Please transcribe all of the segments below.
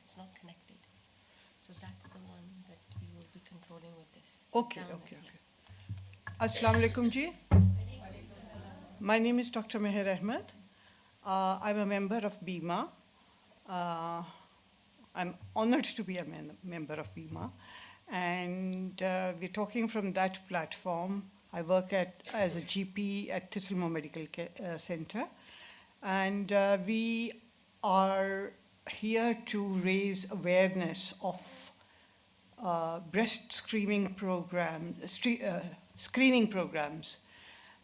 it's not connected. So that's the one that you will be controlling with this. Okay. Assalamu alaikum ji. My name is Dr. Meher Ahmed. I'm a member of BIMA. I'm honored to be a member of BIMA. And we're talking from that platform. I work as a GP at Thistlemo Medical Center. And we are here to raise awareness of breast screening programs,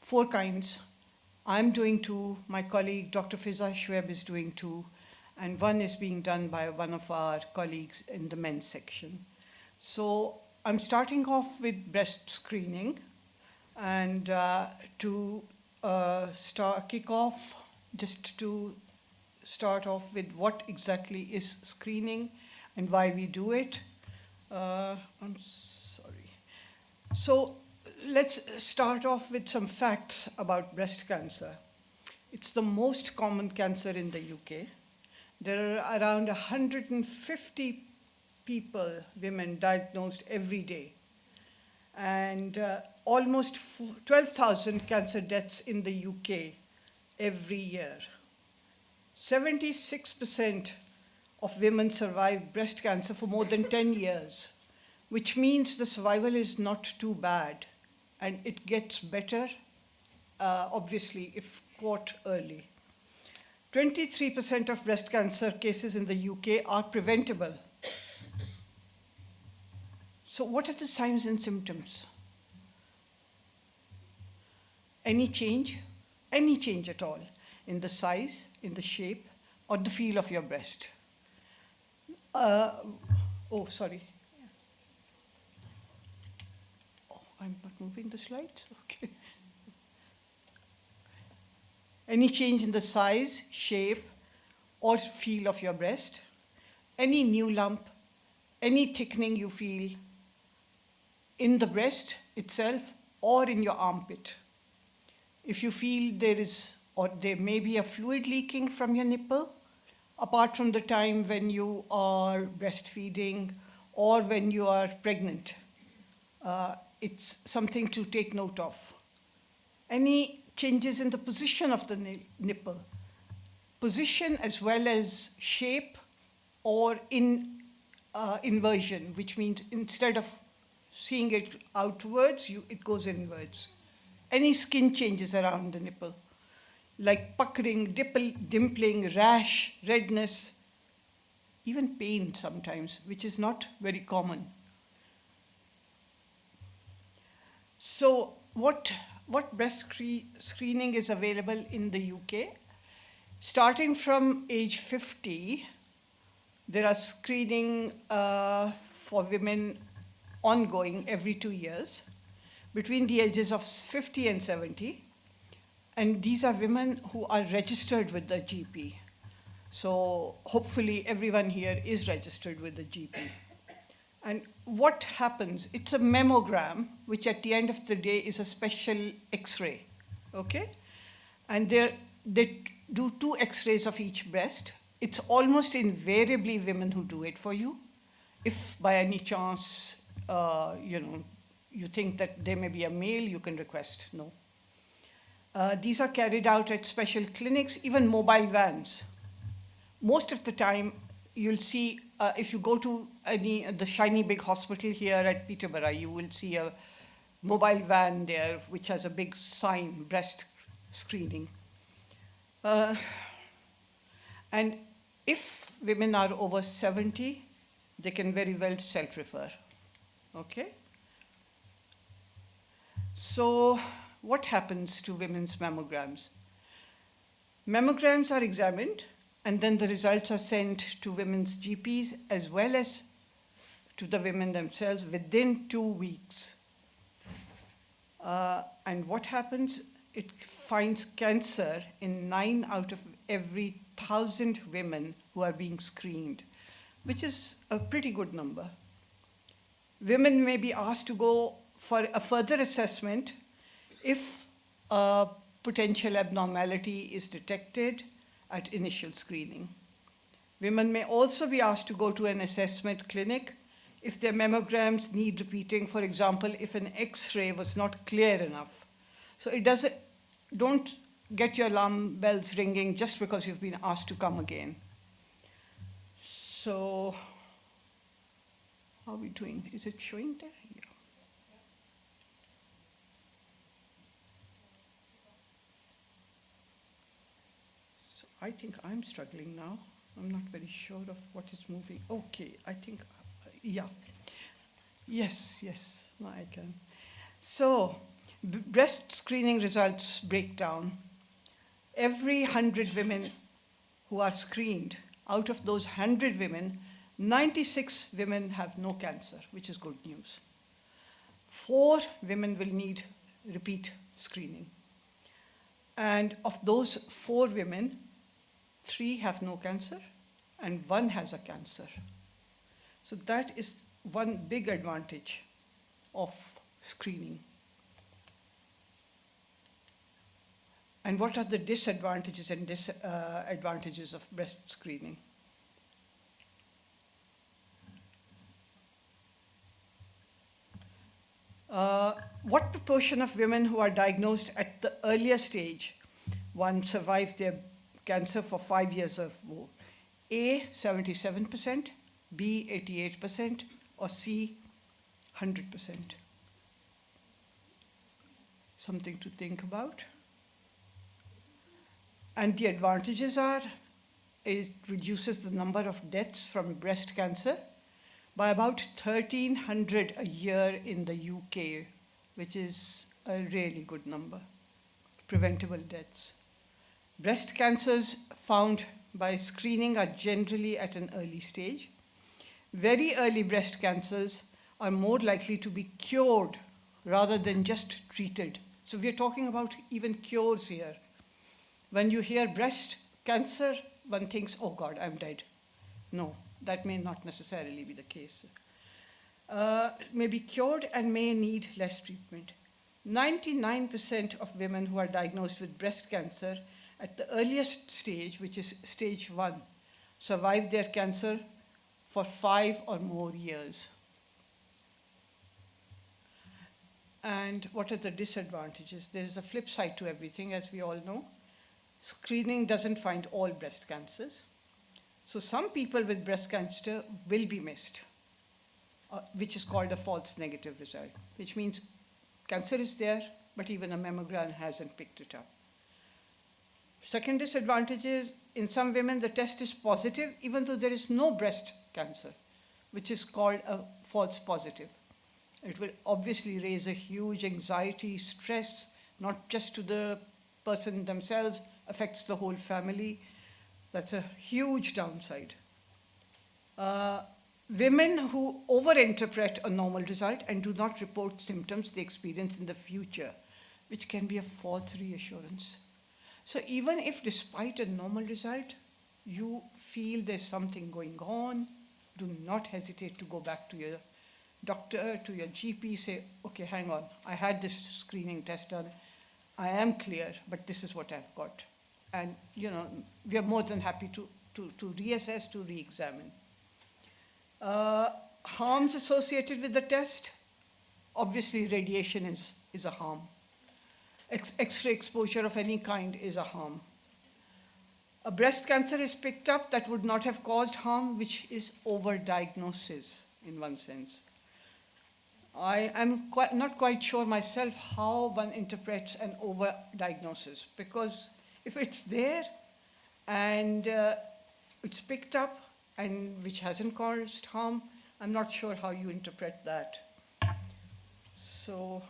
4 kinds. I'm doing 2, my colleague Dr. Fiza Shoaib is doing 2, and 1 is being done by one of our colleagues in the men's section. So I'm starting off with breast screening, and to kick off, just to start off with what exactly is screening and why we do it. I'm sorry. So let's start off with some facts about breast cancer. It's the most common cancer in the UK. There are around 150 women diagnosed every day. And almost 12,000 cancer deaths in the UK every year. 76% of women survive breast cancer for more than 10 years, which means the survival is not too bad, and it gets better, obviously, if caught early. 23% of breast cancer cases in the UK are preventable. So what are the signs and symptoms? Any change at all, in the size, in the shape, or the feel of your breast? Oh, sorry. Oh, I'm not moving the slides? Okay. Any change in the size, shape, or feel of your breast? Any new lump, any thickening you feel in the breast itself or in your armpit? If you feel there may be a fluid leaking from your nipple, apart from the time when you are breastfeeding or when you are pregnant, it's something to take note of. Any changes in the position of the nipple, position as well as shape, or in inversion, which means instead of seeing it outwards, it goes inwards. Any skin changes around the nipple, like puckering, dimpling, rash, redness, even pain sometimes, which is not very common. So what breast screening is available in the UK? Starting from age 50, there are screening for women ongoing every 2 years, between the ages of 50 and 70. And these are women who are registered with the GP. So hopefully everyone here is registered with the GP. And what happens? It's a mammogram, which at the end of the day is a special X-ray, okay? And they do 2 X-rays of each breast. It's almost invariably women who do it for you. If by any chance, you think that there may be a male, you can request no. These are carried out at special clinics, even mobile vans. Most of the time, you'll see, if you go to the shiny big hospital here at Peterborough, you will see a mobile van there, which has a big sign, breast screening. And if women are over 70, they can very well self-refer, okay? So what happens to women's mammograms? Mammograms are examined, and then the results are sent to women's GPs as well as to the women themselves within 2 weeks. And what happens? It finds cancer in 9 out of every 1,000 women who are being screened, which is a pretty good number. Women may be asked to go for a further assessment if a potential abnormality is detected at initial screening. Women may also be asked to go to an assessment clinic if their mammograms need repeating, for example, if an X-ray was not clear enough. So don't get your alarm bells ringing just because you've been asked to come again. So, how are we doing? Is it showing there? Yeah. So I think I'm struggling now. I'm not very sure of what is moving. Okay, I think, yeah. Yes, now I can. So, breast screening results breakdown. Every 100 women who are screened, out of those 100 women, 96 women have no cancer, which is good news. 4 women will need repeat screening. And of those 4 women, 3 have no cancer and 1 has a cancer. So that is one big advantage of screening. And what are the disadvantages and disadvantages of breast screening? What proportion of women who are diagnosed at the earlier stage, 1, survive their cancer for 5 years or more? A, 77%, B, 88%, or C, 100%? Something to think about. And the advantages are, it reduces the number of deaths from breast cancer by about 1,300 a year in the UK, which is a really good number, preventable deaths. Breast cancers found by screening are generally at an early stage. Very early breast cancers are more likely to be cured rather than just treated. So we're talking about even cures here. When you hear breast cancer, one thinks, oh God, I'm dead. No, that may not necessarily be the case. May be cured and may need less treatment. 99% of women who are diagnosed with breast cancer at the earliest stage, which is stage 1, survive their cancer for 5 or more years. And what are the disadvantages? There's a flip side to everything, as we all know. Screening doesn't find all breast cancers. So some people with breast cancer will be missed, which is called a false negative result, which means cancer is there, but even a mammogram hasn't picked it up. Second disadvantage is, in some women, the test is positive, even though there is no breast cancer, which is called a false positive. It will obviously raise a huge anxiety, stress, not just to the person themselves, affects the whole family. That's a huge downside. Women who overinterpret a normal result and do not report symptoms they experience in the future, which can be a false reassurance. So even if despite a normal result, you feel there's something going on, do not hesitate to go back to your doctor, to your GP, say, okay, hang on, I had this screening test done, I am clear, but this is what I've got. And, we are more than happy to reassess, to re-examine. Harms associated with the test, obviously radiation is a harm. X-ray exposure of any kind is a harm. A breast cancer is picked up that would not have caused harm, which is overdiagnosis in one sense. I am not quite sure myself how one interprets an overdiagnosis, because if it's there and it's picked up and which hasn't caused harm, I'm not sure how you interpret that. So,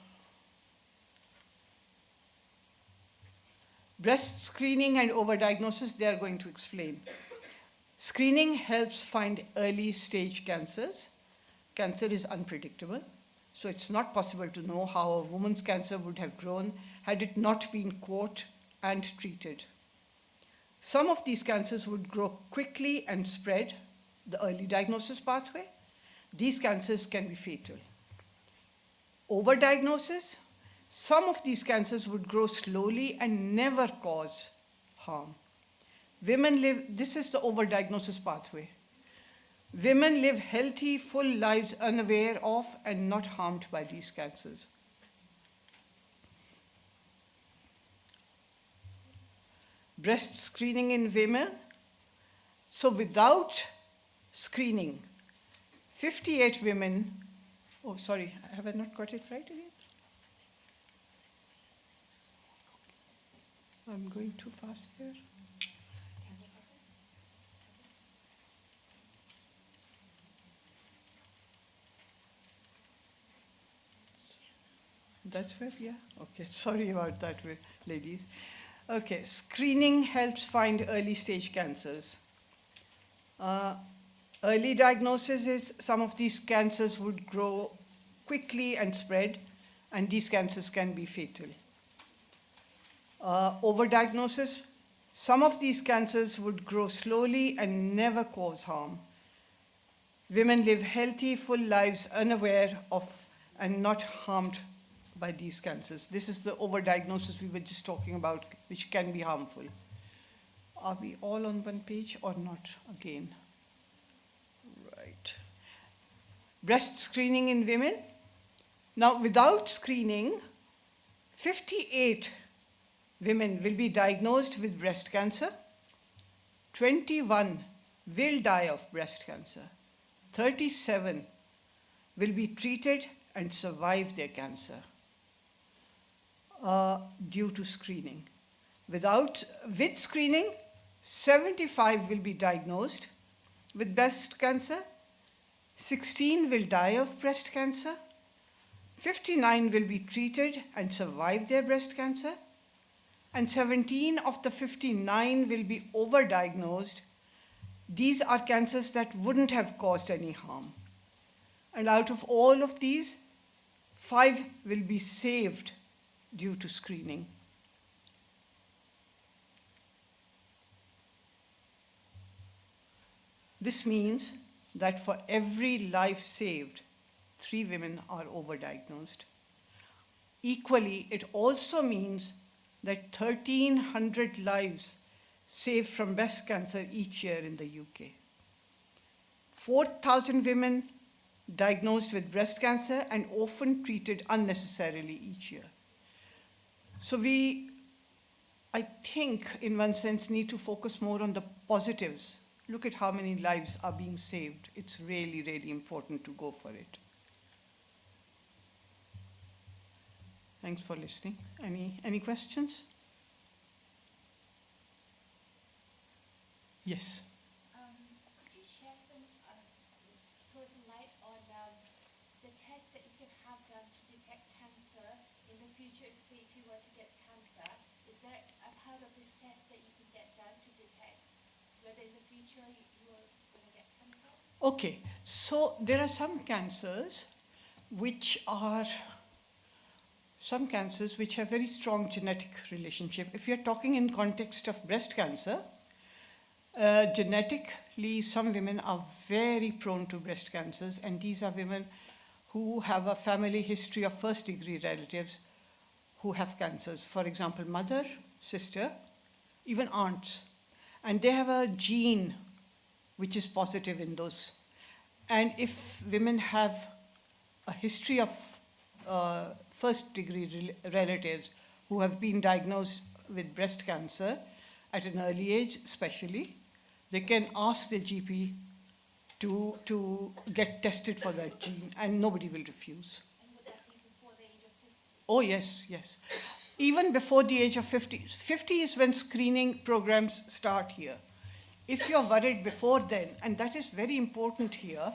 breast screening and overdiagnosis, they are going to explain. Screening helps find early stage cancers. Cancer is unpredictable, so it's not possible to know how a woman's cancer would have grown had it not been caught and treated. Some of these cancers would grow quickly and spread, the early diagnosis pathway. These cancers can be fatal. Overdiagnosis, some of these cancers would grow slowly and never cause harm. Women live, this is the overdiagnosis pathway. Women live healthy, full lives unaware of and not harmed by these cancers. Breast screening in women. So without screening, 58 women, oh sorry, have I not got it right again? I'm going too fast here. That's where, yeah? Okay, sorry about that, ladies. Okay, screening helps find early stage cancers. Early diagnosis is some of these cancers would grow quickly and spread, and these cancers can be fatal. Overdiagnosis, some of these cancers would grow slowly and never cause harm. Women live healthy, full lives unaware of and not harmed by these cancers. This is the overdiagnosis we were just talking about, which can be harmful. Are we all on one page or not again? Right. Breast screening in women. Now, without screening, 58 women will be diagnosed with breast cancer. 21 will die of breast cancer. 37 will be treated and survive their cancer due to screening. With screening, 75 will be diagnosed with breast cancer, 16 will die of breast cancer, 59 will be treated and survive their breast cancer, and 17 of the 59 will be overdiagnosed. These are cancers that wouldn't have caused any harm. And out of all of these, 5 will be saved due to screening. This means that for every life saved, 3 women are overdiagnosed. Equally, it also means that 1,300 lives saved from breast cancer each year in the UK. 4,000 women diagnosed with breast cancer and often treated unnecessarily each year. So we, I think, in one sense, need to focus more on the positives. Look at how many lives are being saved. It's really, really important to go for it. Thanks for listening. Any questions? Yes. Could you shed throw some light on the test that you can have done to detect cancer in the future? Say if you were to get cancer, is there a part of this test that you can get done to detect whether in the future you are going to get cancer? Okay, so there are some cancers which have very strong genetic relationship. If you're talking in context of breast cancer, genetically, some women are very prone to breast cancers, and these are women who have a family history of first-degree relatives who have cancers. For example, mother, sister, even aunts. And they have a gene which is positive in those. And if women have a history of first-degree relatives who have been diagnosed with breast cancer at an early age, especially, they can ask their GP to get tested for that gene, and nobody will refuse. And would that be before the age of 50? Oh, yes, yes. Even before the age of 50. 50 is when screening programs start here. If you're worried before then, and that is very important here,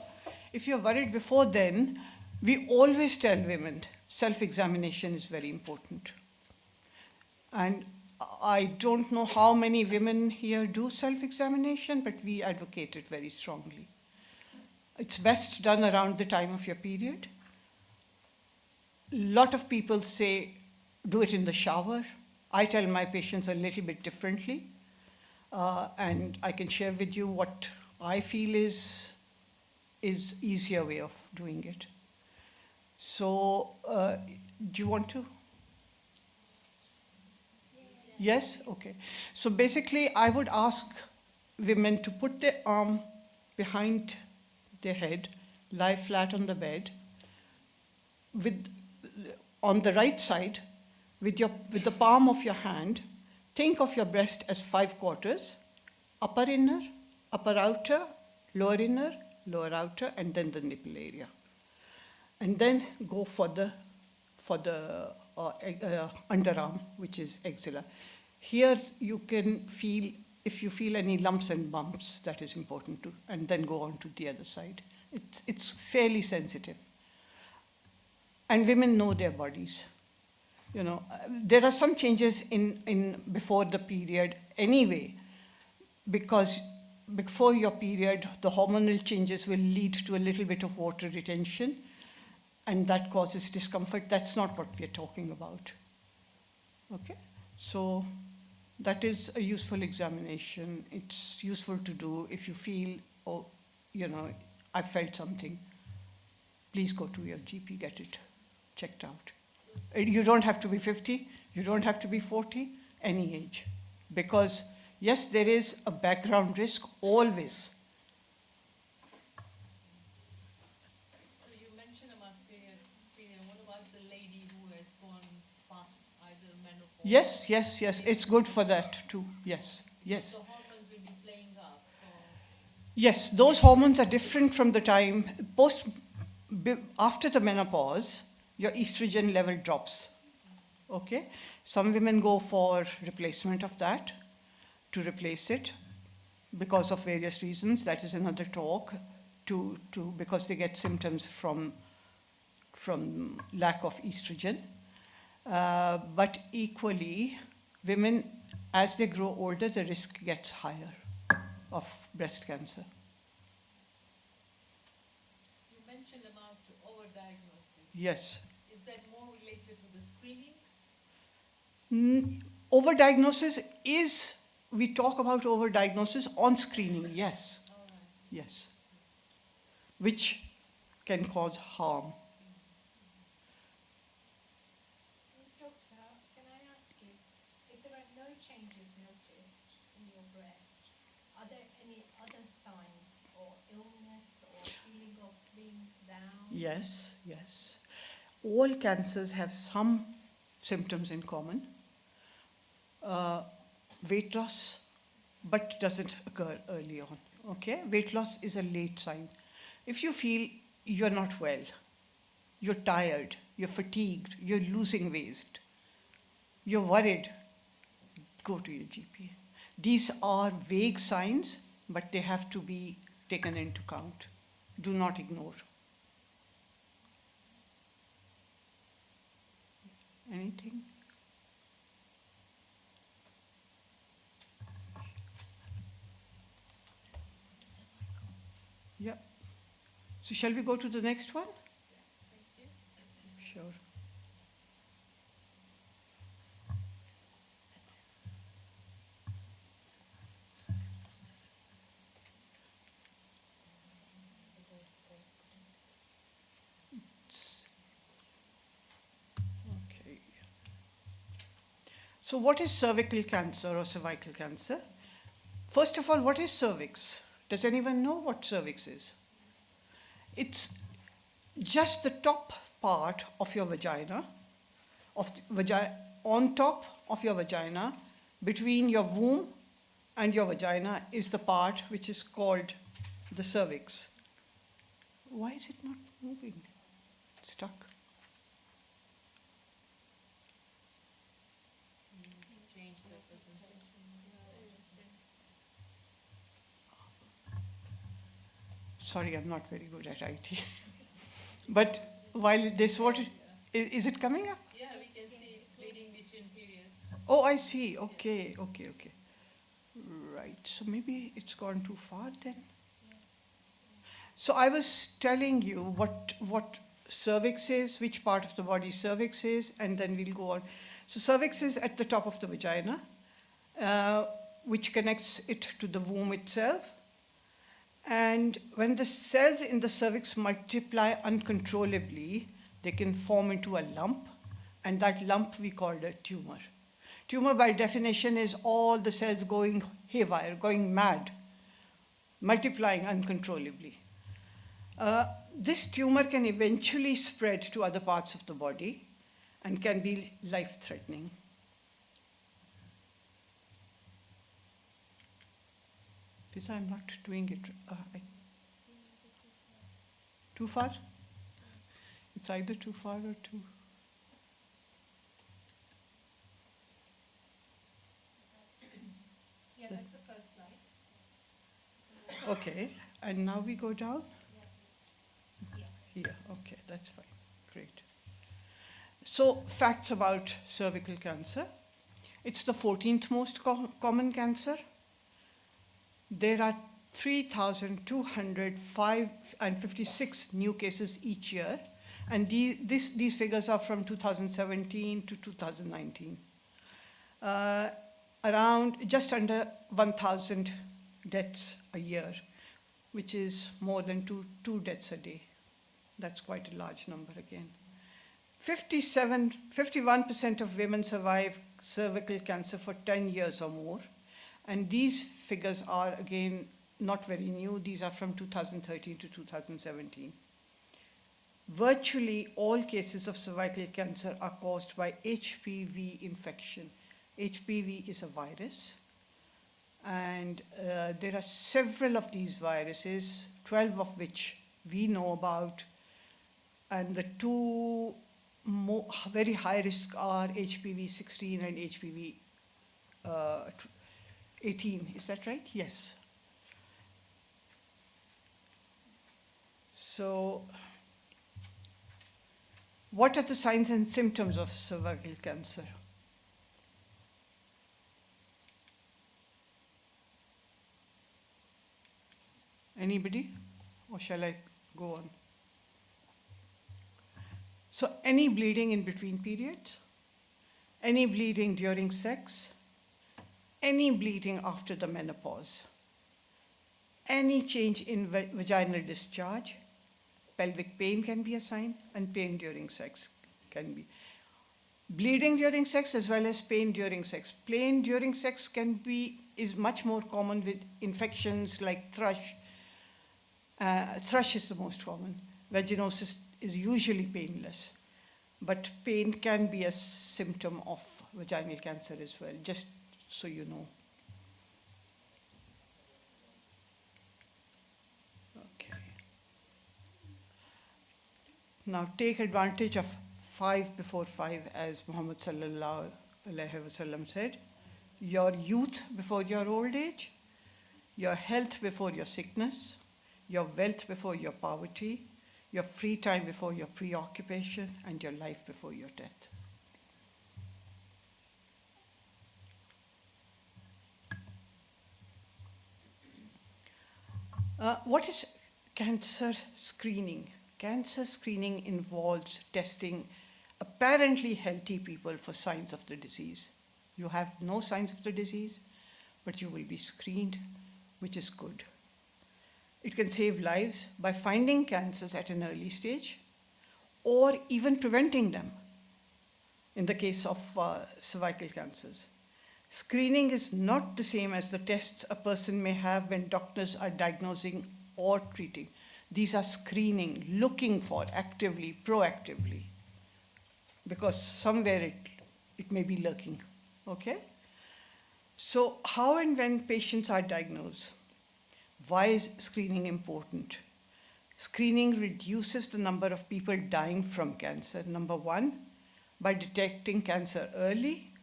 if you're worried before then, we always tell women self-examination is very important. And I don't know how many women here do self-examination, but we advocate it very strongly. It's best done around the time of your period. A lot of people say, do it in the shower. I tell my patients a little bit differently, and I can share with you what I feel is easier way of doing it. So, do you want to? Yes? Okay. So basically, I would ask women to put their arm behind their head, lie flat on the bed, with on the right side, with the palm of your hand, think of your breast as 5 quarters, upper inner, upper outer, lower inner, lower outer, and then the nipple area. And then go for the underarm, which is axilla. Here you can feel, if you feel any lumps and bumps, that is important too, and then go on to the other side. It's fairly sensitive. And women know their bodies. You know, there are some changes in before the period anyway, because before your period, the hormonal changes will lead to a little bit of water retention, and that causes discomfort. That's not what we're talking about. Okay? So that is a useful examination. It's useful to do if you feel, oh, you know, I felt something. Please go to your GP, get it checked out. You don't have to be 50, you don't have to be 40, any age. Because yes, there is a background risk always. So you mentioned about period. What about the lady who has gone past either menopause? Yes, it's good for that too. Yes. The hormones will be playing up. So Yes, those hormones are different from the time after the menopause, your estrogen level drops. Okay? Some women go for replacement of that, to replace it, because of various reasons. That is another talk, because they get symptoms from lack of estrogen. But equally, women, as they grow older, the risk gets higher of breast cancer. you mentioned about overdiagnosis. Yes. Is that more related to the screening? Overdiagnosis is, we talk about overdiagnosis on screening, yes. All right. Yes. Which can cause harm. So, doctor, can I ask you, if there are no changes noticed in your breast, are there any other signs or illness or feeling of being down? Yes. All cancers have some symptoms in common. Weight loss, but doesn't occur early on. Okay? Weight loss is a late sign. If you feel you're not well, you're tired, you're fatigued, you're losing weight, you're worried, go to your GP. These are vague signs, but they have to be taken into account. Do not ignore. Anything? Yeah. So shall we go to the next one? Thank you. Sure. Okay. So what is cervical cancer or cervical cancer? First of all, what is cervix? Does anyone know what cervix is? It's just the top part of your vagina, on top of your vagina, between your womb and your vagina is the part which is called the cervix. Why is it not moving? It's stuck. Change the presentation. Sorry, I'm not very good at IT. But while this, is it coming up? Yeah, we can see it bleeding between periods. Oh, I see. Okay. Right. So maybe it's gone too far then. So I was telling you what cervix is, which part of the body cervix is, and then we'll go on. So cervix is at the top of the vagina, which connects it to the womb itself. And when the cells in the cervix multiply uncontrollably, they can form into a lump, and that lump we call a tumor. Tumor by definition is all the cells going haywire, going mad, multiplying uncontrollably. This tumor can eventually spread to other parts of the body and can be life-threatening. Pisa, I'm not doing it. Too far? It's either too far or too... Yeah, that's the first slide. Okay, and now we go down? Yeah. Here, okay, that's fine, great. So, facts about cervical cancer. It's the 14th most common cancer. There are 3,256 new cases each year, and these figures are from 2017 to 2019. Around just under 1,000 deaths a year, which is more than two deaths a day. That's quite a large number again. 51% of women survive cervical cancer for 10 years or more. And these figures are, again, not very new. These are from 2013 to 2017. Virtually all cases of cervical cancer are caused by HPV infection. HPV is a virus. And there are several of these viruses, 12 of which we know about. And the two very high risk are HPV 16 and HPV 18. Is that right? Yes. So, what are the signs and symptoms of cervical cancer? Anybody? Or shall I go on? So, any bleeding in between periods, any bleeding during sex, any bleeding after the menopause, any change in vaginal discharge, pelvic pain can be a sign, and pain during sex can be. Bleeding during sex as well as pain during sex. Pain during sex is much more common with infections like thrush. Thrush is the most common. Vaginosis is usually painless, but pain can be a symptom of vaginal cancer as well, just so you know. Okay. Now take advantage of 5 before 5, as Muhammad sallallahu alaihi wasallam said. Your youth before your old age, your health before your sickness, your wealth before your poverty, your free time before your preoccupation, and your life before your death. What is cancer screening? Cancer screening involves testing apparently healthy people for signs of the disease. You have no signs of the disease, but you will be screened, which is good. It can save lives by finding cancers at an early stage or even preventing them in the case of cervical cancers. Screening is not the same as the tests a person may have when doctors are diagnosing or treating. These are screening, looking for actively, proactively, because somewhere it may be lurking, okay? So how and when patients are diagnosed? Why is screening important? Screening reduces the number of people dying from cancer. Number one, by detecting cancer early,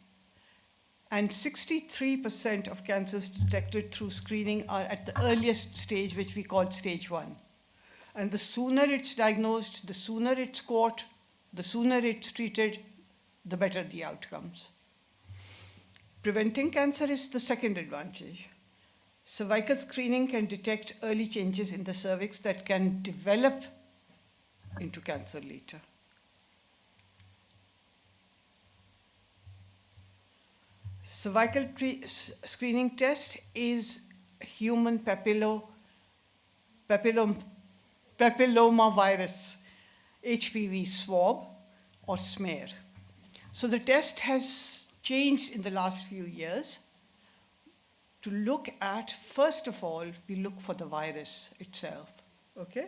and 63% of cancers detected through screening are at the earliest stage, which we call stage 1. And the sooner it's diagnosed, the sooner it's caught, the sooner it's treated, the better the outcomes. Preventing cancer is the second advantage. Cervical screening can detect early changes in the cervix that can develop into cancer later. Cervical screening test is human papilloma virus, HPV swab or smear. So the test has changed in the last few years to look at, first of all, we look for the virus itself, okay?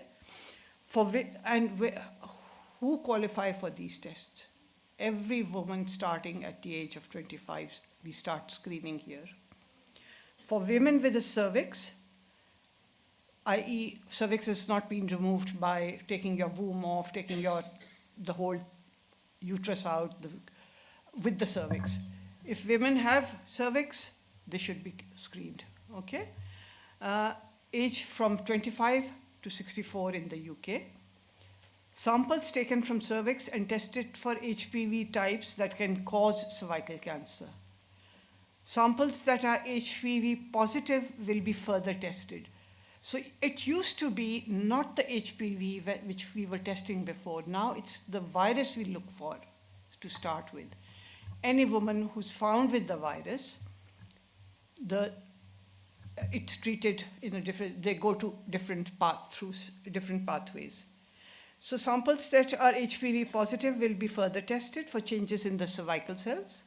Who qualify for these tests? Every woman starting at the age of 25, we start screening here. For women with a cervix, i.e. cervix has not been removed by taking your womb off, taking the whole uterus out with the cervix. If women have cervix, they should be screened, okay? Age from 25 to 64 in the UK. Samples taken from cervix and tested for HPV types that can cause cervical cancer. Samples that are HPV positive will be further tested. So it used to be not the HPV which we were testing before. Now it's the virus we look for to start with. Any woman who's found with the virus, it's treated in a different, they go to different pathways. So samples that are HPV positive will be further tested for changes in the cervical cells.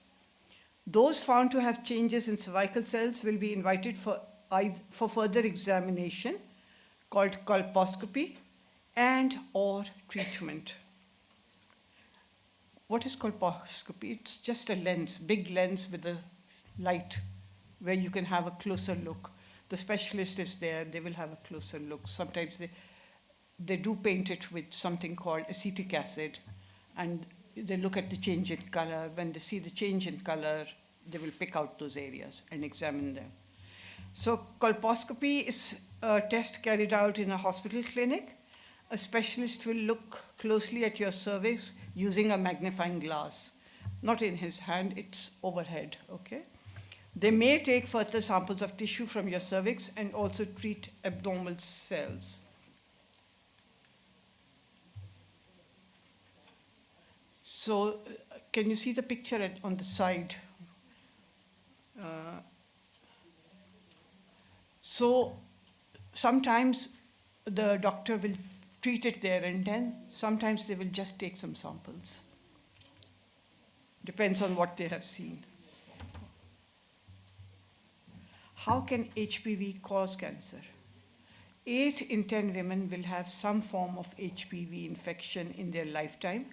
Those found to have changes in cervical cells will be invited for further examination called colposcopy and or treatment. What is colposcopy? It's just a lens, big lens with a light where you can have a closer look. The specialist is there, they will have a closer look. Sometimes they do paint it with something called acetic acid, and they look at the change in color. When they see the change in color, they will pick out those areas and examine them. So colposcopy is a test carried out in a hospital clinic. A specialist will look closely at your cervix using a magnifying glass. Not in his hand, it's overhead, okay? They may take further samples of tissue from your cervix and also treat abnormal cells. So can you see the picture on the side? So sometimes the doctor will treat it there and then. Sometimes they will just take some samples. Depends on what they have seen. How can HPV cause cancer? 8 in 10 women will have some form of HPV infection in their lifetime,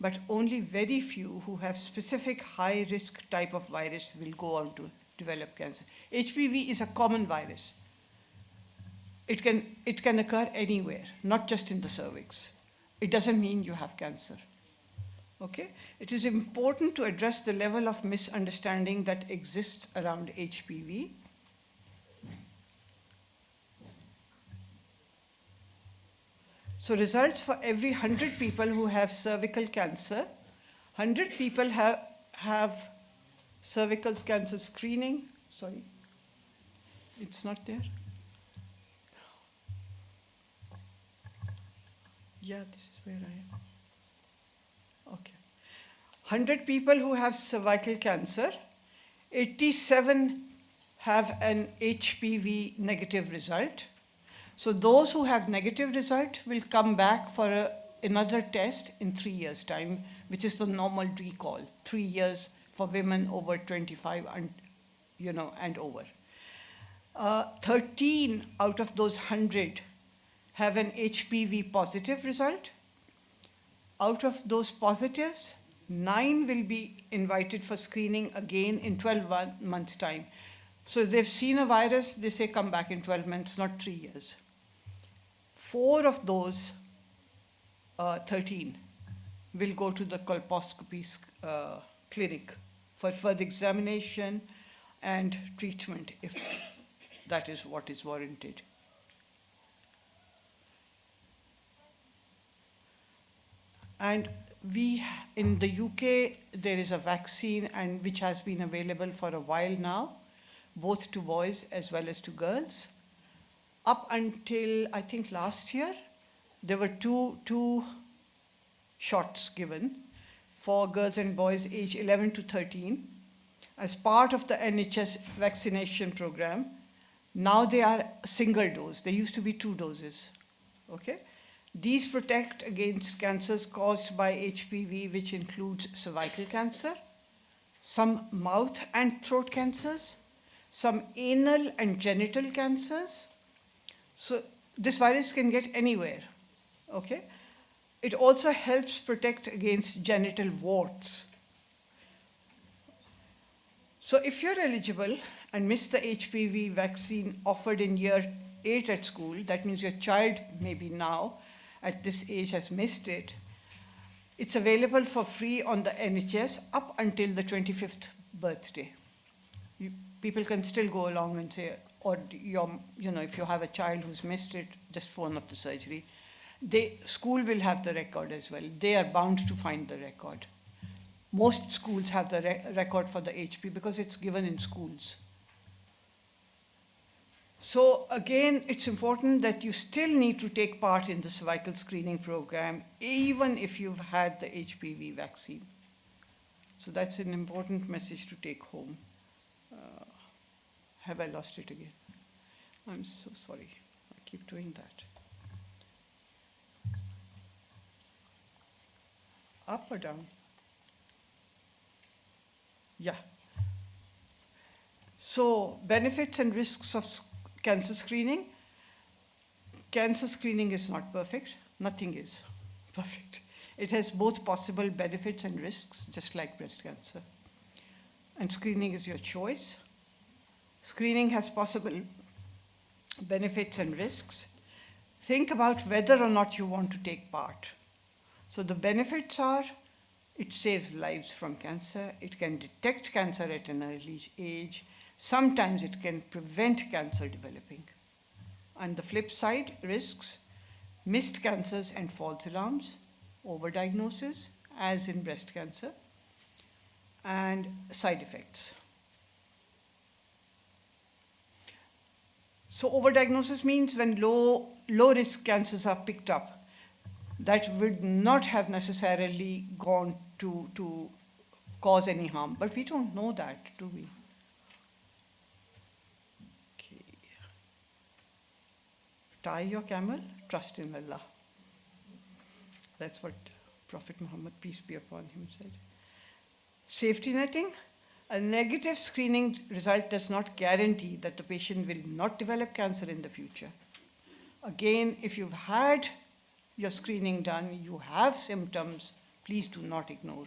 but only very few who have specific high-risk type of virus will go on to develop cancer. HPV is a common virus. It can occur anywhere, not just in the cervix. It doesn't mean you have cancer. Okay? It is important to address the level of misunderstanding that exists around HPV. So results for every 100 people who have cervical cancer, 100 people have cervical cancer screening. Sorry, it's not there? Yeah, this is where I am. Okay. 100 people who have cervical cancer, 87 have an HPV negative result. So those who have negative result will come back for another test in 3 years' time, which is the normal recall, 3 years for women over 25 and over. 13 out of those 100 have an HPV positive result. Out of those positives, 9 will be invited for screening again in 12 months' time. So if they've seen a virus, they say come back in 12 months, not 3 years. 4 of those 13 will go to the colposcopy clinic for further examination and treatment if that is what is warranted. And in the UK, there is a vaccine which has been available for a while now, both to boys as well as to girls. Up until, I think, last year, there were two shots given for girls and boys aged 11 to 13 as part of the NHS vaccination program. Now they are a single dose. There used to be 2 doses. Okay? These protect against cancers caused by HPV, which includes cervical cancer, some mouth and throat cancers, some anal and genital cancers. So this virus can get anywhere, okay? It also helps protect against genital warts. So if you're eligible and missed the HPV vaccine offered in year 8 at school, that means your child maybe now at this age has missed it, it's available for free on the NHS up until the 25th birthday. People can still go along and say, or if you have a child who's missed it, just phone up the surgery. School will have the record as well. They are bound to find the record. Most schools have the record for the HP because it's given in schools. So again, it's important that you still need to take part in the cervical screening program, even if you've had the HPV vaccine. So that's an important message to take home. Have I lost it again? I'm so sorry. I keep doing that. Up or down? Yeah. So benefits and risks of cancer screening. Cancer screening is not perfect. Nothing is perfect. It has both possible benefits and risks, just like breast cancer. And screening is your choice. Screening has possible benefits and risks. Think about whether or not you want to take part. So the benefits are, it saves lives from cancer. It can detect cancer at an early age. Sometimes it can prevent cancer developing. And the flip side, risks, missed cancers and false alarms, overdiagnosis, as in breast cancer, and side effects. So overdiagnosis means when low risk cancers are picked up, that would not have necessarily gone to cause any harm. But we don't know that, do we? Okay. Tie your camel, trust in Allah. That's what Prophet Muhammad, peace be upon him, said. Safety netting. A negative screening result does not guarantee that the patient will not develop cancer in the future. Again, if you've had your screening done, you have symptoms, please do not ignore.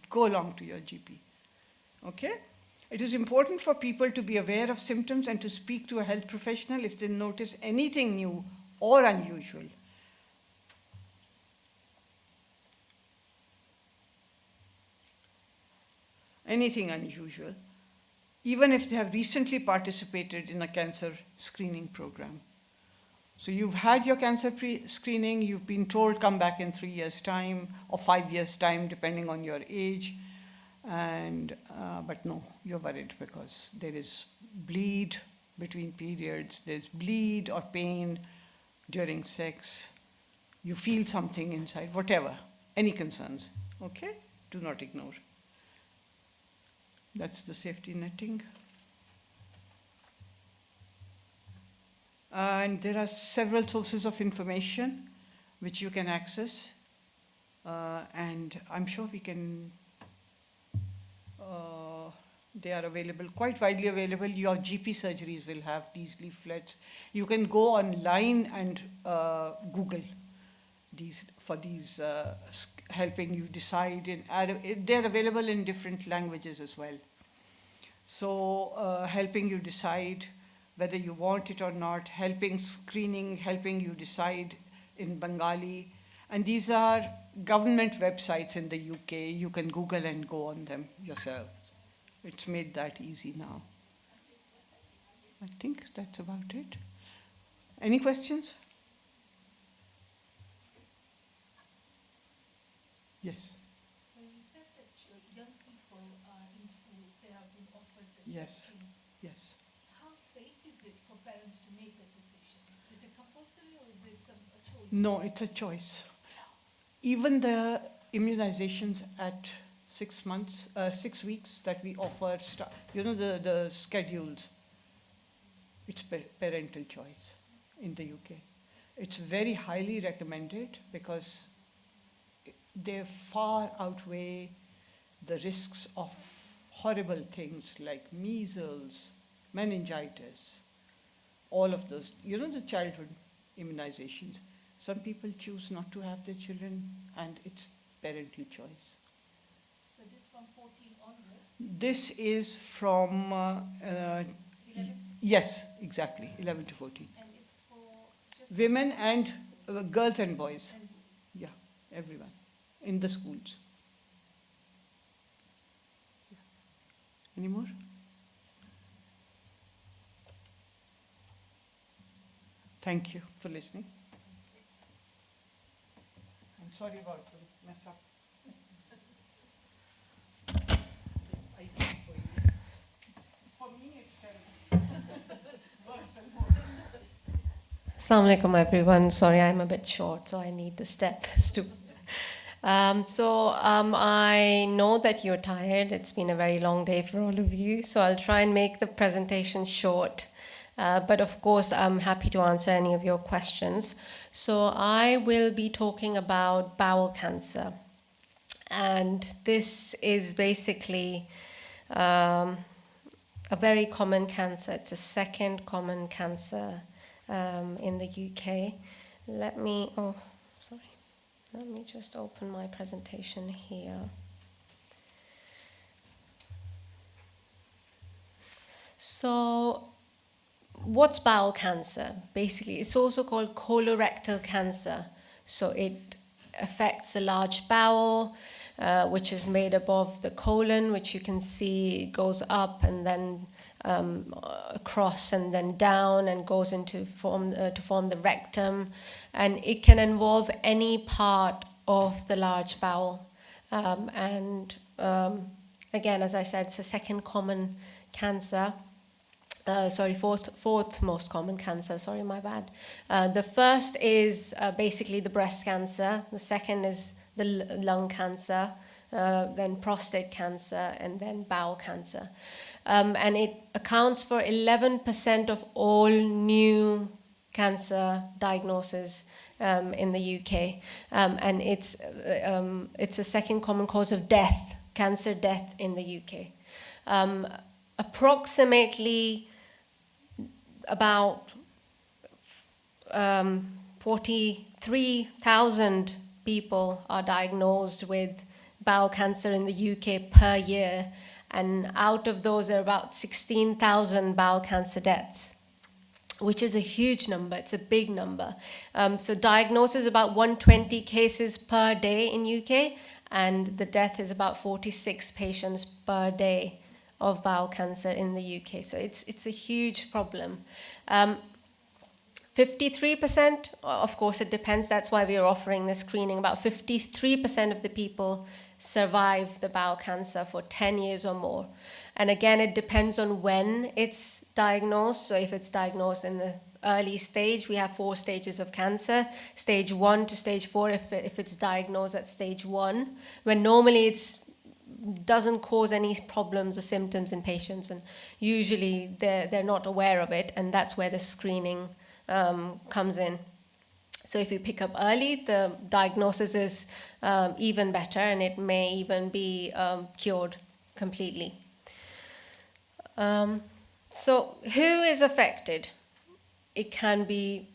Go along to your GP. Okay? It is important for people to be aware of symptoms and to speak to a health professional if they notice anything new or unusual. Anything unusual, even if they have recently participated in a cancer screening program. So you've had your cancer screening, you've been told come back in 3 years' time or 5 years' time, depending on your age. But no, you're worried because there is bleed between periods, there's bleed or pain during sex, you feel something inside, whatever, any concerns, okay? Do not ignore. That's the safety netting. And there are several sources of information which you can access. And I'm sure we can, they are available, quite widely available. Your GP surgeries will have these leaflets. You can go online and Google these helping you decide. They're available in different languages as well. So helping you decide whether you want it or not, helping screening, helping you decide in Bengali. And these are government websites in the UK. You can Google and go on them yourself. It's made that easy now. I think that's about it. Any questions? Yes. So you said that young people in school, they have been offered this Yes. vaccine. Yes. How safe is it for parents to make that decision? Is it compulsory or is it a choice? No, it's a choice. Even the immunizations at 6 months, 6 weeks that we offer, the schedules, it's parental choice in the UK. It's very highly recommended because they far outweigh the risks of horrible things like measles, meningitis, all of those, the childhood immunizations. Some people choose not to have their children, and it's parental choice. So this from 14 onwards? This is from, 11? yes, exactly, 11 to 14. And it's for just Women and girls and boys. and boys. Yeah, everyone in the schools. Yeah. Any more? Thank you for listening. I'm sorry about the mess up. It's ideal for you. For me, it's terrible. Worse than more. Assalamu alaikum everyone. Sorry, I'm a bit short, so I need the steps too. I know that you're tired. It's been a very long day for all of you, so I'll try and make the presentation short. But of course, I'm happy to answer any of your questions. So I will be talking about bowel cancer. And this is basically a very common cancer. It's a second common cancer in the UK. Let me just open my presentation here. So, what's bowel cancer? Basically, it's also called colorectal cancer. So it affects the large bowel, which is made up of the colon, which you can see goes up and then across and then down and goes into form the rectum, and it can involve any part of the large bowel. Again, as I said, it's a second common cancer. Fourth most common cancer. Sorry, my bad. The first is basically the breast cancer. The second is the lung cancer, then prostate cancer, and then bowel cancer. And it accounts for 11% of all new cancer diagnoses in the UK. And it's a second common cause of death, cancer death in the UK. Approximately about 43,000 people are diagnosed with bowel cancer in the UK per year, and out of those there are about 16,000 bowel cancer deaths, which is a huge number. It's a big number. So diagnosis about 120 cases per day in UK, and the death is about 46 patients per day of bowel cancer in the UK. So it's a huge problem. 53%, of course it depends, that's why we are offering the screening. About 53% of the people survive the bowel cancer for 10 years or more. And again, it depends on when it's diagnosed. So if it's diagnosed in the early stage, we have 4 stages of cancer, stage 1 to stage 4 if it's diagnosed at stage 1, when normally it's doesn't cause any problems or symptoms in patients, and usually they're not aware of it, and that's where the screening comes in. So if you pick up early, the diagnosis is even better, and it may even be cured completely. So who is affected? It can be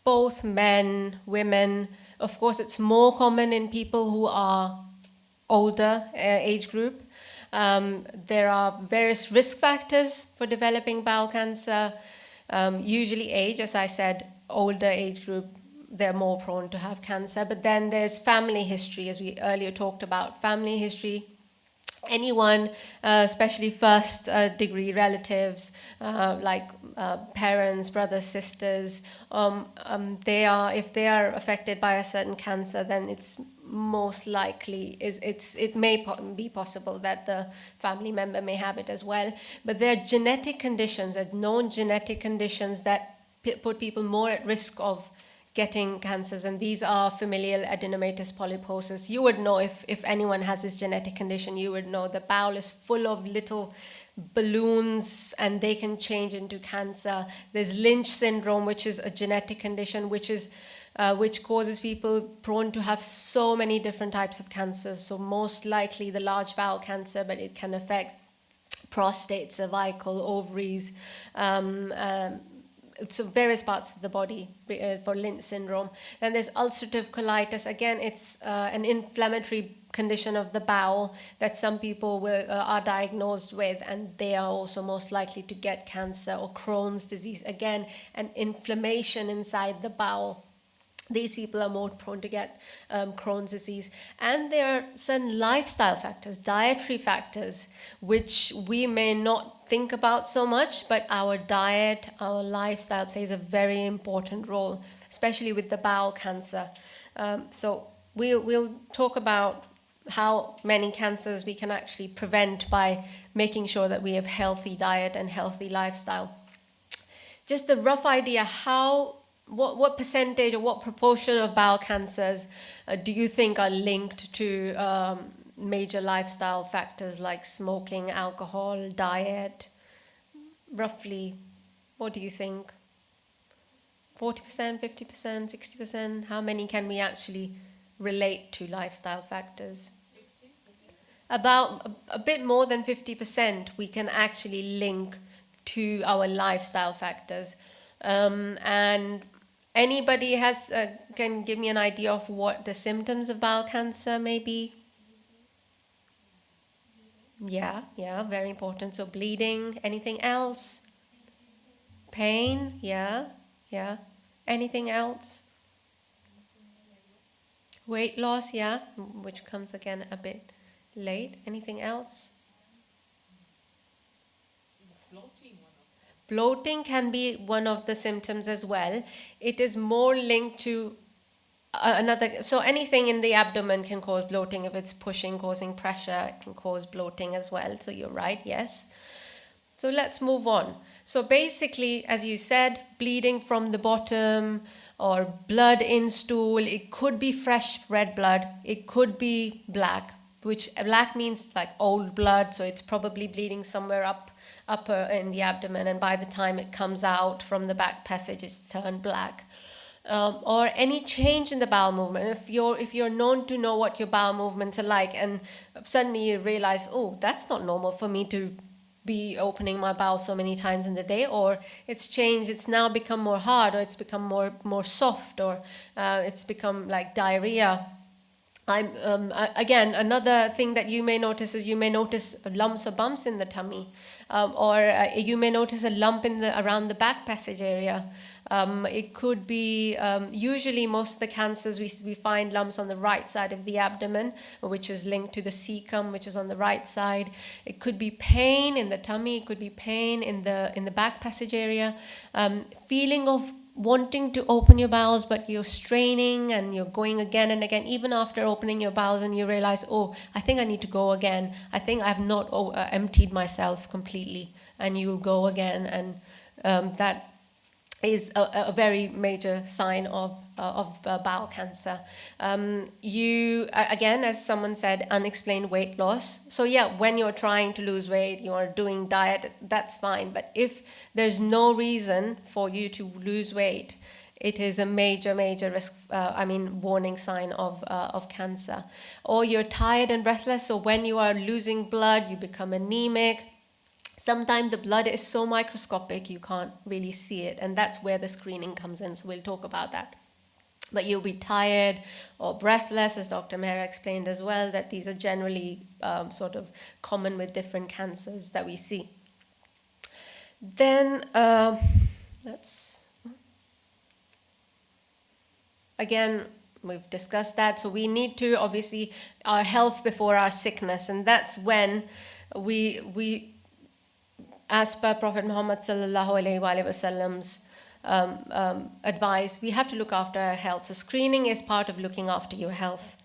both men, women. Of course, it's more common in people who are older age group. There are various risk factors for developing bowel cancer. Usually age, as I said, older age group, they're more prone to have cancer. But then there's family history, as we earlier talked about. Family history, anyone, especially first degree relatives, like parents, brothers, sisters, if they are affected by a certain cancer, then it's most likely it may be possible that the family member may have it as well. But there are genetic conditions, known genetic conditions that put people more at risk of getting cancers, and these are familial adenomatous polyposis. You would know if anyone has this genetic condition, you would know the bowel is full of little balloons and they can change into cancer. There's Lynch syndrome, which is a genetic condition which is which causes people prone to have so many different types of cancers. So most likely the large bowel cancer, but it can affect prostate, cervical, ovaries, so various parts of the body for Lynch syndrome. Then there's ulcerative colitis. Again, it's an inflammatory condition of the bowel that some people are diagnosed with, and they are also most likely to get cancer. Or Crohn's disease, again, an inflammation inside the bowel. These people are more prone to get Crohn's disease. And there are certain lifestyle factors, dietary factors, which we may not think about so much, but our diet, our lifestyle plays a very important role, especially with the bowel cancer. So we'll talk about how many cancers we can actually prevent by making sure that we have healthy diet and healthy lifestyle. Just a rough idea, what percentage or what proportion of bowel cancers do you think are linked to major lifestyle factors like smoking, alcohol, diet? Roughly, what do you think? 40%, 50%, 60%? How many can we actually relate to lifestyle factors? About a bit more than 50% we can actually link to our lifestyle factors. And anybody can give me an idea of what the symptoms of bowel cancer may be? Yeah, very important. So bleeding, anything else? Pain, yeah. Anything else? Weight loss, yeah, which comes again a bit late. Anything else? Bloating can be one of the symptoms as well. It is more linked to so anything in the abdomen can cause bloating. If it's pushing, causing pressure, it can cause bloating as well. So you're right, yes. So let's move on. So basically, as you said, bleeding from the bottom or blood in stool. It could be fresh red blood. It could be black, which black means like old blood. So it's probably bleeding somewhere upper in the abdomen, and by the time it comes out from the back passage, it's turned black. Or any change in the bowel movement. If you're known to know what your bowel movements are like, and suddenly you realize, oh, that's not normal for me to be opening my bowel so many times in the day, or it's changed, it's now become more hard, or it's become more soft, or it's become like diarrhea. Again, another thing that you may notice is you may notice lumps or bumps in the tummy, or you may notice a lump around the back passage area. It could be, usually most of the cancers we find lumps on the right side of the abdomen, which is linked to the cecum, which is on the right side. It could be pain in the tummy, it could be pain in the back passage area, feeling of wanting to open your bowels, but you're straining and you're going again and again, even after opening your bowels, and you realize, oh, I think I need to go again. I think I've not emptied myself completely, and you'll go again, and that is a very major sign of bowel cancer. You, again, as someone said, unexplained weight loss. So yeah, when you're trying to lose weight, you're doing diet, that's fine. But if there's no reason for you to lose weight, it is a major risk, warning sign of cancer. Or you're tired and breathless, so when you are losing blood, you become anemic. Sometimes the blood is so microscopic you can't really see it, and that's where the screening comes in, so we'll talk about that. But you'll be tired or breathless, as Dr. Meher explained as well, that these are generally sort of common with different cancers that we see. Then again, we've discussed that, so we need to, obviously, our health before our sickness, and that's when we as per Prophet Muhammad sallallahu alaihi wasallam's advice, we have to look after our health. So screening is part of looking after your health.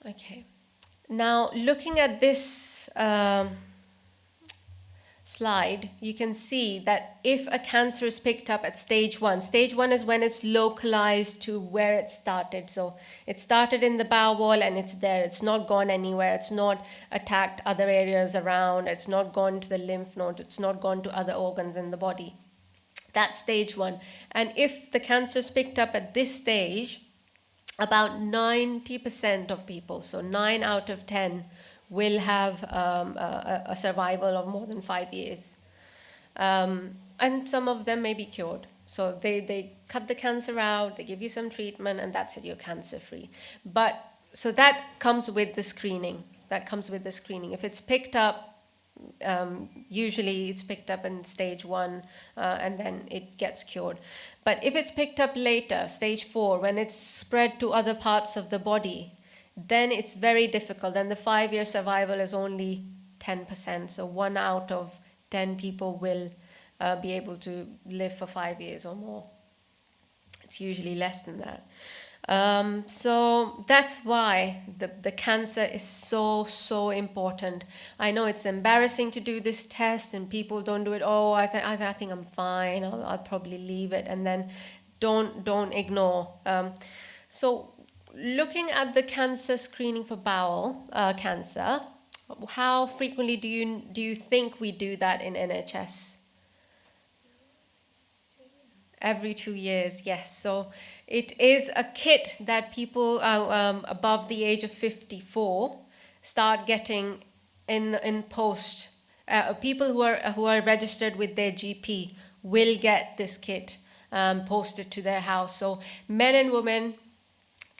Okay. Now, looking at this slide, you can see that if a cancer is picked up at stage 1 is when it's localized to where it started. So it started in the bowel wall and it's there. It's not gone anywhere. It's not attacked other areas around. It's not gone to the lymph node. It's not gone to other organs in the body. That's stage 1. And if the cancer is picked up at this stage, about 90% of people, so 9 out of 10, will have a survival of more than 5 years. And some of them may be cured. So they cut the cancer out, they give you some treatment, and that's it, you're cancer free. But so that comes with the screening. If it's picked up, usually it's picked up in stage 1, and then it gets cured. But if it's picked up later, stage 4, when it's spread to other parts of the body, then it's very difficult. Then the 5-year survival is only 10%. So 1 out of 10 people will be able to live for 5 years or more. It's usually less than that. So that's why the cancer is so important. I know it's embarrassing to do this test, and people don't do it. Oh, I think I'm fine. I'll probably leave it, and then don't ignore. So looking at the cancer screening for bowel cancer, how frequently do you think we do that in NHS? Every 2 years, yes. So it is a kit that people above the age of 54 start getting in post. People who are registered with their GP will get this kit posted to their house. So men and women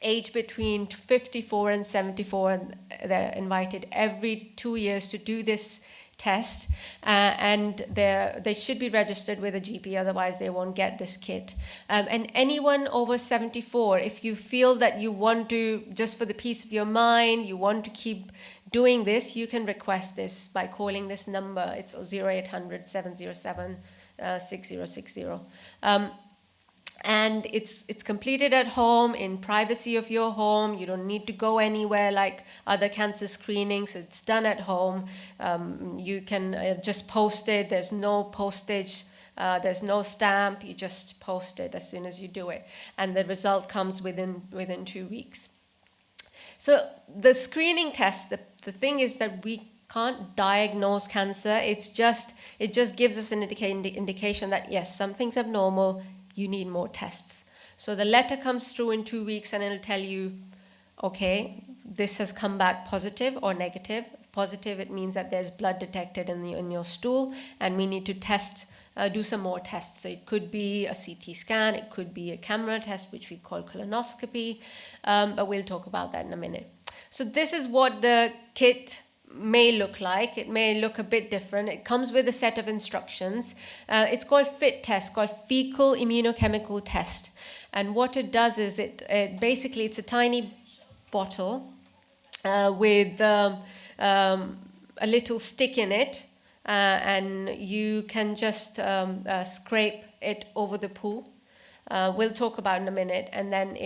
aged between 54 and 74, they're invited every 2 years to do this test, and they should be registered with a GP, otherwise they won't get this kit. And anyone over 74, if you feel that you want to, just for the peace of your mind, you want to keep doing this, you can request this by calling this number. It's 0800 707 6060. And it's completed at home, in privacy of your home. You don't need to go anywhere like other cancer screenings. It's done at home. You can just post it. There's no postage. There's no stamp. You just post it as soon as you do it, and the result comes within 2 weeks. So the screening test, the thing is that we can't diagnose cancer. It just gives us an indication that yes, something's abnormal. You need more tests. So the letter comes through in 2 weeks, and it'll tell you, okay, this has come back positive or negative. Positive, it means that there's blood detected in your stool, and we need to do some more tests. So it could be a CT scan, it could be a camera test, which we call colonoscopy, but we'll talk about that in a minute. So this is what the kit may look like. It may look a bit different. It comes with a set of instructions. It's called FIT test, called fecal immunochemical test. And what it does is basically it's a tiny bottle with a little stick in it, and you can just scrape it over the poo. We'll talk about it in a minute. And then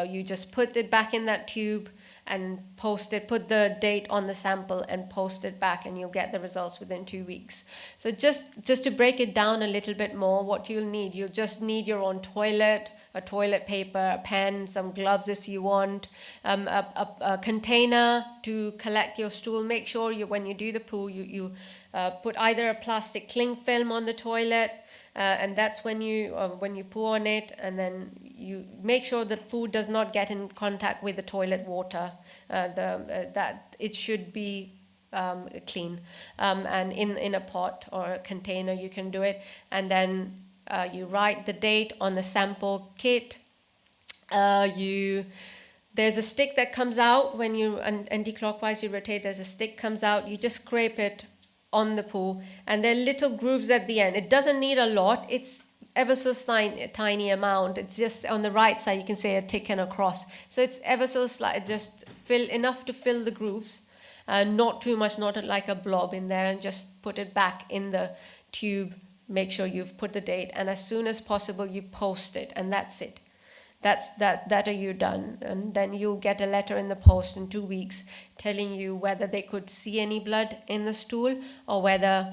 you just put it back in that tube and post it, put the date on the sample and post it back, and you'll get the results within 2 weeks. So just to break it down a little bit more, what you'll just need your own toilet, a toilet paper, a pen, some gloves if you want, a container to collect your stool. Make sure when you do the poo, you put either a plastic cling film on the toilet, and that's when you poo on it, and then you make sure the poo does not get in contact with the toilet water. That it should be clean, and in a pot or a container you can do it, and then you write the date on the sample kit. There's a stick that comes out when you anti-clockwise you rotate. There's a stick comes out. You just scrape it on the poo, and there are little grooves at the end. It doesn't need a lot. It's ever so tiny amount. It's just on the right side you can say a tick and a cross. So it's ever so slight, just enough to fill the grooves, not too much, not like a blob in there, and just put it back in the tube. Make sure you've put the date, and as soon as possible you post it, and that's it. That are you done, and then you'll get a letter in the post in 2 weeks telling you whether they could see any blood in the stool or whether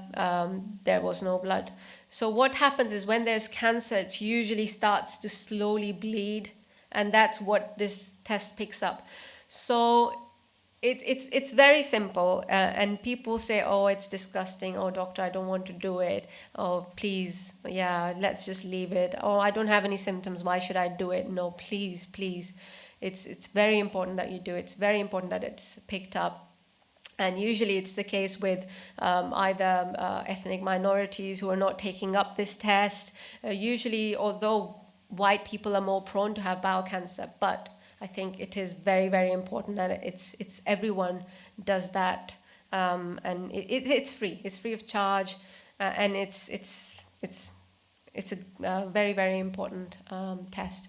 there was no blood. So what happens is when there's cancer, it usually starts to slowly bleed, and that's what this test picks up. So it's very simple, and people say, oh, it's disgusting. Oh, doctor, I don't want to do it. Oh, please, yeah, let's just leave it. Oh, I don't have any symptoms. Why should I do it? No, please, please. It's very important that you do it. It's very important that it's picked up. And usually it's the case with either ethnic minorities who are not taking up this test. Usually, although white people are more prone to have bowel cancer, but I think it is very, very important that it's everyone does that, and it's free. It's free of charge, and it's a very, very important test.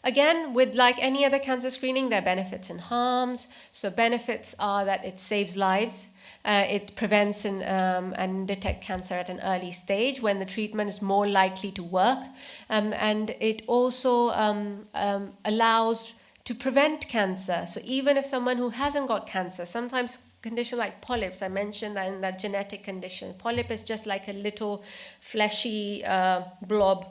Again, with like any other cancer screening, there are benefits and harms. So benefits are that it saves lives. It prevents and detects cancer at an early stage when the treatment is more likely to work. And it also allows to prevent cancer. So even if someone who hasn't got cancer, sometimes condition like polyps, I mentioned that in that genetic condition, polyp is just like a little fleshy blob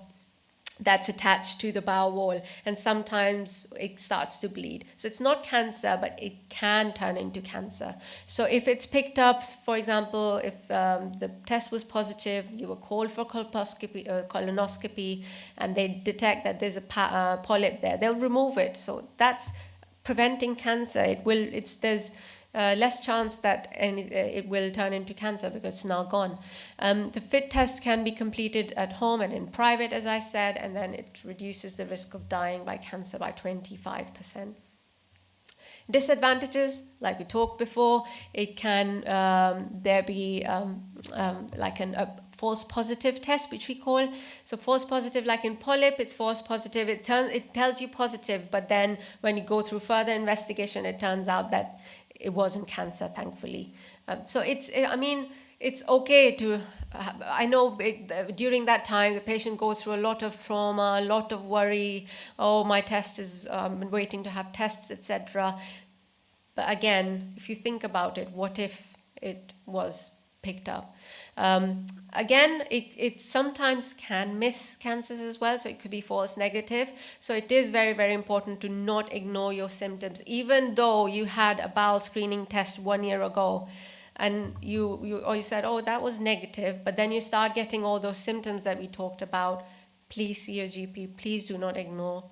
that's attached to the bowel wall, and sometimes it starts to bleed. So it's not cancer, but it can turn into cancer. So if it's picked up, for example, if the test was positive, you were called for colonoscopy, and they detect that there's a polyp there, they'll remove it. So that's preventing cancer. There's less chance that it will turn into cancer because it's now gone. The FIT test can be completed at home and in private, as I said, and then it reduces the risk of dying by cancer by 25%. Disadvantages, like we talked before, it can there be like a false positive test, which we call. So false positive, like in polyp, it's false positive. It tells you positive, but then when you go through further investigation, it turns out that it wasn't cancer, thankfully. So it's okay to, I know during that time, the patient goes through a lot of trauma, a lot of worry. Oh, my test is waiting to have tests, etc. But again, if you think about it, what if it was picked up? Again, it sometimes can miss cancers as well, so it could be false negative. So it is very, very important to not ignore your symptoms, even though you had a bowel screening test 1 year ago, and you said, oh, that was negative, but then you start getting all those symptoms that we talked about. Please see your GP. Please do not ignore,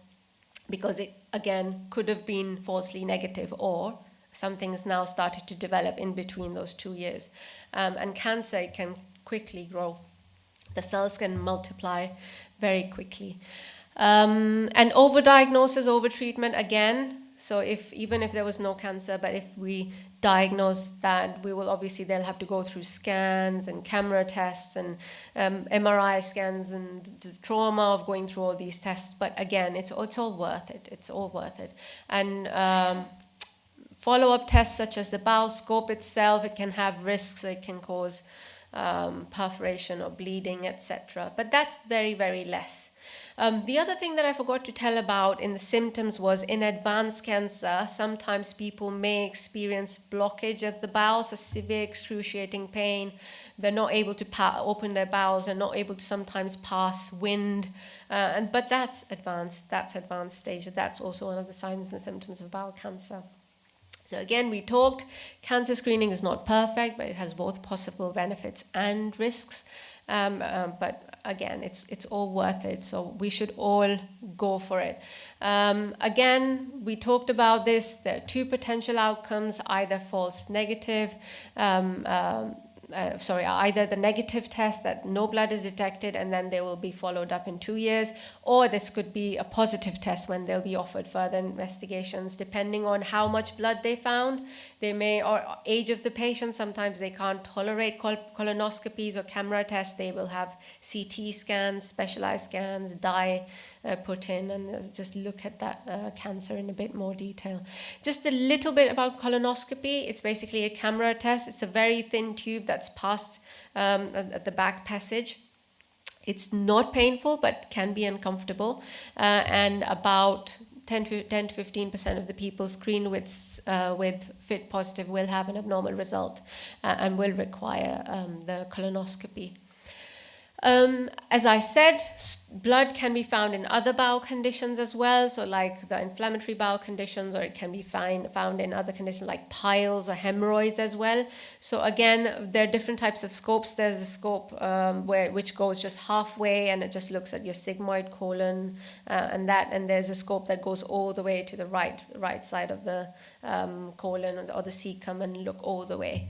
because it again could have been falsely negative, or something has now started to develop in between those 2 years. And cancer can quickly grow. The cells can multiply very quickly. And overdiagnosis, overtreatment again. So even if there was no cancer, but if we diagnose that, they'll have to go through scans and camera tests and MRI scans and the trauma of going through all these tests. But again, it's all worth it. It's all worth it. And follow-up tests such as the bowel scope itself, it can have risks. It can cause perforation or bleeding, etc. But that's very, very less. The other thing that I forgot to tell about in the symptoms was in advanced cancer, sometimes people may experience blockage of the bowels, so severe excruciating pain. They're not able to open their bowels. They're not able to sometimes pass wind. But that's advanced stage. That's also one of the signs and symptoms of bowel cancer. So again, we talked, cancer screening is not perfect, but it has both possible benefits and risks. But again, it's all worth it. So we should all go for it. Again, we talked about this. There are two potential outcomes, either false negative, either the negative test that no blood is detected and then they will be followed up in 2 years, or this could be a positive test when they'll be offered further investigations depending on how much blood they found. They may, or age of the patient, sometimes they can't tolerate colonoscopies or camera tests. They will have CT scans, specialized scans, dye put in, and just look at that cancer in a bit more detail. Just a little bit about colonoscopy. It's basically a camera test. It's a very thin tube that's passed at the back passage. It's not painful, but can be uncomfortable, and about 10 to 15% of the people screened with FIT positive will have an abnormal result and will require the colonoscopy. As I said, blood can be found in other bowel conditions as well, so like the inflammatory bowel conditions, or it can be found in other conditions like piles or hemorrhoids as well. So again, there are different types of scopes. There's a scope which goes just halfway and it just looks at your sigmoid colon and there's a scope that goes all the way to the right side of the colon or the cecum and look all the way.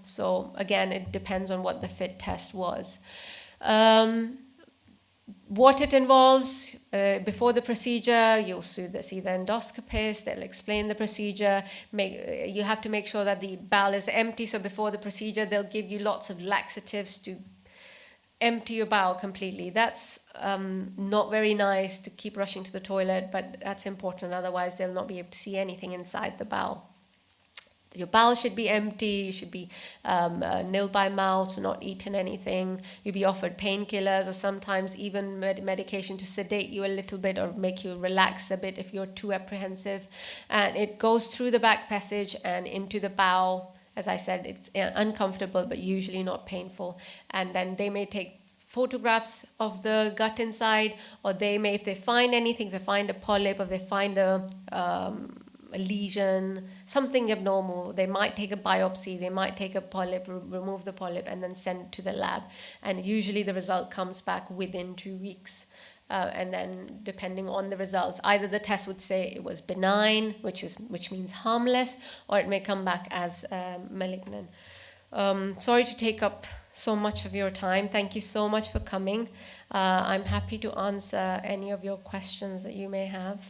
So again, it depends on what the FIT test was. What it involves, before the procedure, you'll see the endoscopist, they'll explain the procedure. You have to make sure that the bowel is empty, so before the procedure, they'll give you lots of laxatives to empty your bowel completely. That's not very nice to keep rushing to the toilet, but that's important, otherwise they'll not be able to see anything inside the bowel. Your bowel should be empty, you should be nil by mouth, so not eaten anything. You'll be offered painkillers or sometimes even medication to sedate you a little bit or make you relax a bit if you're too apprehensive. And it goes through the back passage and into the bowel. As I said, it's uncomfortable but usually not painful. And then they may take photographs of the gut inside, or they may, if they find anything, if they find a polyp, or if they find a lesion, something abnormal, they might take a biopsy, they might take a polyp, remove the polyp and then send it to the lab, and usually the result comes back within 2 weeks. And then depending on the results, either the test would say it was benign, which means harmless, or it may come back as malignant. Sorry to take up so much of your time. Thank you so much for coming. I'm happy to answer any of your questions that you may have.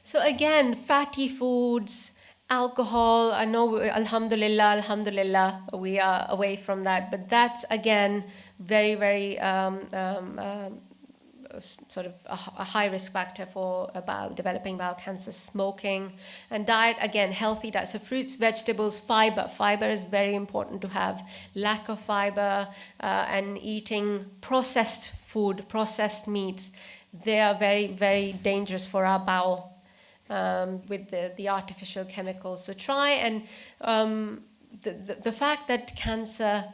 So again, fatty foods, alcohol, I know, alhamdulillah, we are away from that, but that's again very, very sort of a high risk factor for developing bowel cancer. Smoking and diet, again, healthy diet. So fruits, vegetables, fiber. Fiber is very important to have. Lack of fiber and eating processed food, processed meats, they are very, very dangerous for our bowel. With the artificial chemicals. So try and the fact that cancer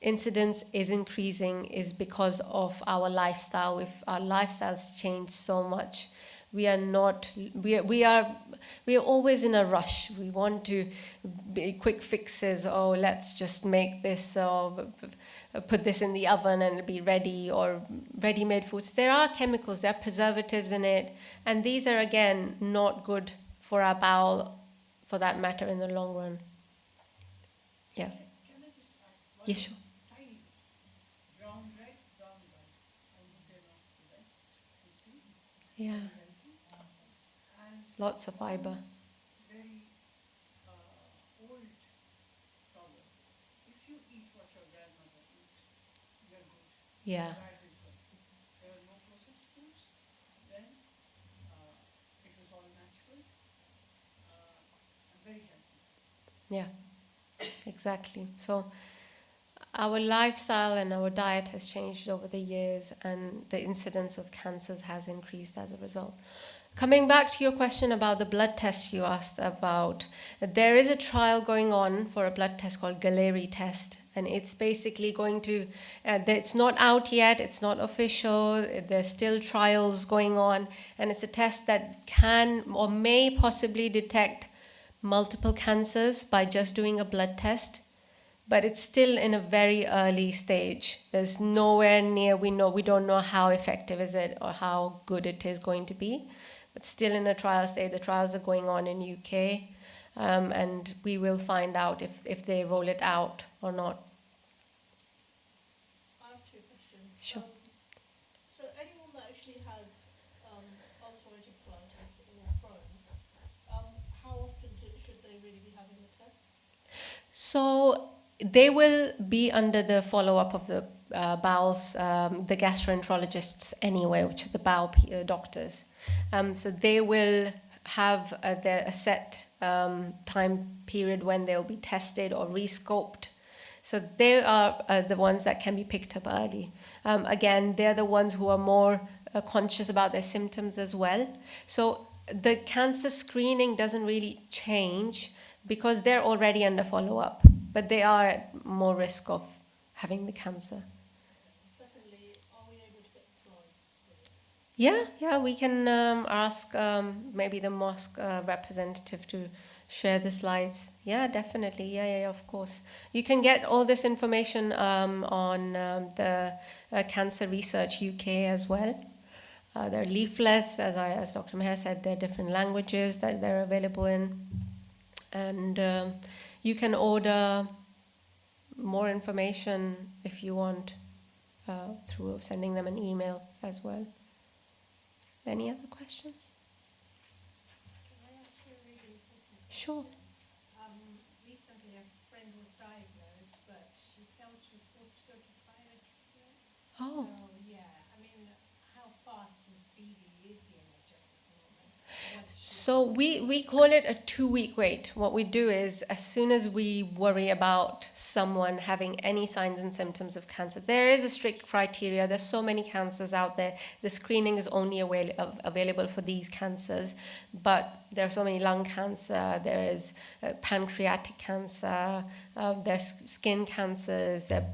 incidence is increasing is because of our lifestyle. If our lifestyles change so much, we are always in a rush. We want to be quick fixes. Oh, let's just make this or put this in the oven and it'll be ready, or ready-made foods. There are chemicals, there are preservatives in it, and these are again not good for our bowel, for that matter, in the long run. Yeah. Can I just add one? Yeah, sure. Tiny brown rice, I would there not the best, tasty, Yeah. healthy, and Lots of fiber. very old proverb. If you eat what your grandmother eats, you're good. Yeah. Diet is good. There were no processed foods. Then it was all natural and very healthy. Yeah. Exactly. So our lifestyle and our diet has changed over the years, and the incidence of cancers has increased as a result. Coming back to your question about the blood test you asked about, there is a trial going on for a blood test called Galleri test, and it's basically going to, it's not out yet, it's not official, there's still trials going on, and it's a test that can or may possibly detect multiple cancers by just doing a blood test. But it's still in a very early stage. There's nowhere near, we don't know how effective is it or how good it is going to be. But still in a trial stage. The trials are going on in UK, and we will find out if they roll it out or not. I have two questions. Sure. So anyone that actually has ulcerative colitis or Crohn's, how often should they really be having the test? So they will be under the follow-up of the bowels, the gastroenterologists anyway, which are the bowel doctors. So they will have a set time period when they'll be tested or rescoped. So they are the ones that can be picked up early. Again, they're the ones who are more conscious about their symptoms as well. So the cancer screening doesn't really change because they're already under follow-up. but they are at more risk of having the cancer. Secondly, are we able to get the slides, please? Yeah, we can ask maybe the mosque representative to share the slides. Yeah, definitely. Yeah, of course. You can get all this information on the Cancer Research UK as well. There are leaflets, as Dr. Meher said, there are different languages that they're available in. And you can order more information if you want through sending them an email as well. Any other questions? Can I ask you a really important question? Sure. Recently a friend was diagnosed, but she felt she was forced to go to private treatment. Oh. So, yeah, I mean, how fast and speedy is the NHS at the moment? What should So we call it a 2-week wait. What we do is, as soon as we worry about someone having any signs and symptoms of cancer, there is a strict criteria. There's so many cancers out there. The screening is only available for these cancers, but there are so many: lung cancer, there is pancreatic cancer, there's skin cancers, there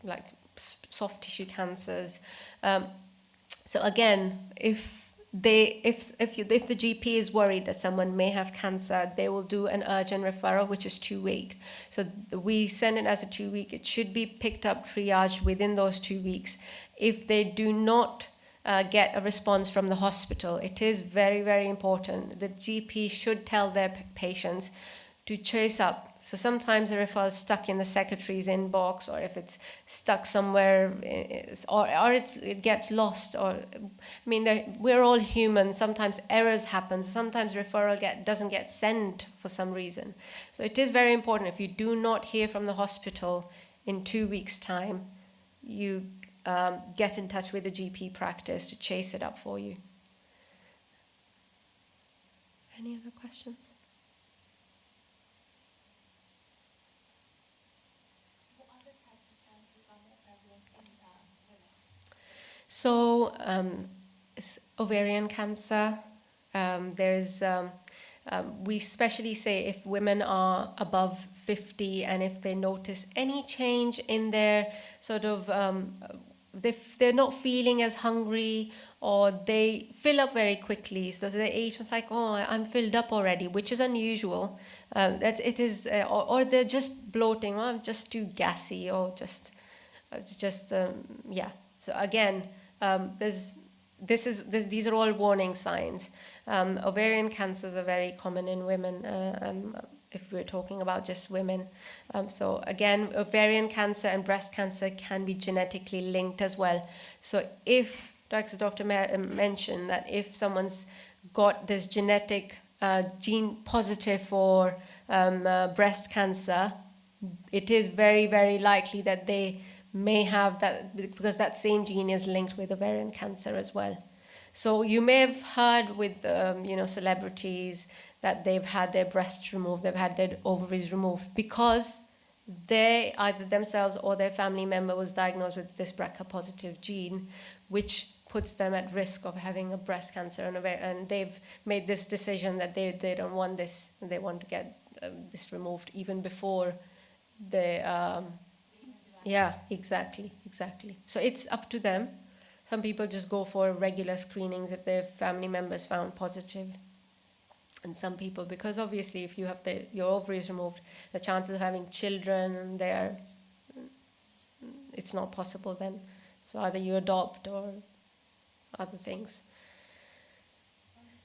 like soft tissue cancers. So again, if the GP is worried that someone may have cancer, they will do an urgent referral, which is 2 weeks. So we send it as a 2 week. It should be picked up, triaged within those 2 weeks. If they do not get a response from the hospital, it is very, very important. The GP should tell their patients to chase up. So sometimes the referral is stuck in the secretary's inbox, or if it's stuck somewhere, or it gets lost. Or I mean, we're all human. Sometimes errors happen. Sometimes referral doesn't get sent for some reason. So it is very important. If you do not hear from the hospital in 2 weeks' time, you get in touch with the GP practice to chase it up for you. Any other questions? What other types of cancers are more prevalent in women? So, ovarian cancer. We especially say if women are above 50 and if they notice any change in their sort of, they're not feeling as hungry, or they fill up very quickly. So they eat, it's like, oh, I'm filled up already, which is unusual. Or they're just bloating, oh, I'm just too gassy, or yeah. So again, these are all warning signs. Ovarian cancers are very common in women, if we're talking about just women. So again, ovarian cancer and breast cancer can be genetically linked as well. So if, as Dr. mentioned, that if someone's got this genetic gene positive for breast cancer, it is very, very likely that they may have that, because that same gene is linked with ovarian cancer as well. So you may have heard with celebrities that they've had their breasts removed, they've had their ovaries removed, because they, either themselves or their family member, was diagnosed with this BRCA positive gene, which puts them at risk of having a breast cancer, and they've made this decision that they don't want this, and they want to get this removed even before they yeah, exactly. So it's up to them. Some people just go for regular screenings if their family members found positive. And some people, because obviously if you have your ovaries removed, the chances of having children, it's not possible then. So either you adopt or other things.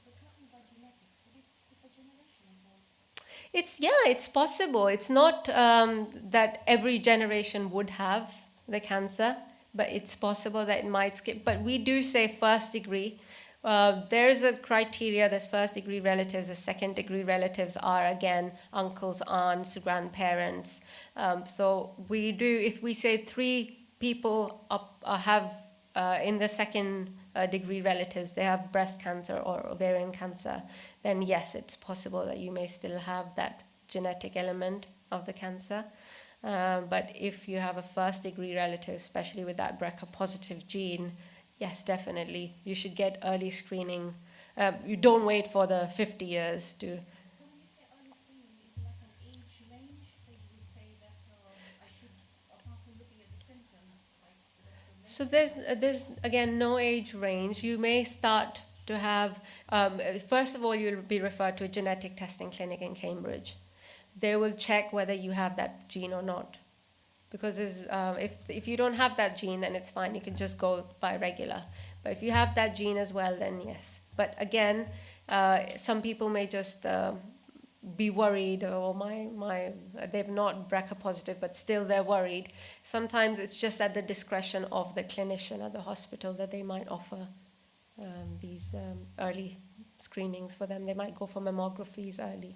So talking about genetics, would it skip a generation as well? It's possible. It's not that every generation would have the cancer, but it's possible that it might skip. But we do say first degree. There's a criteria. There's first degree relatives. The second degree relatives are, again, uncles, aunts, grandparents. So we do, if we say 3 people have in the second degree relatives, they have breast cancer or ovarian cancer, then yes, it's possible that you may still have that genetic element of the cancer. But if you have a first degree relative, especially with that BRCA positive gene, yes, definitely, you should get early screening. You don't wait for the 50 years to... So when you say early screening, is it like an age range that you would So there's again no age range. You may start to have, first of all, you'll be referred to a genetic testing clinic in Cambridge. They will check whether you have that gene or not. Because if you don't have that gene, then it's fine. You can just go by regular. But if you have that gene as well, then yes. But again, some people may just be worried, or they've not BRCA positive, but still they're worried. Sometimes it's just at the discretion of the clinician at the hospital that they might offer these early screenings for them. They might go for mammographies early.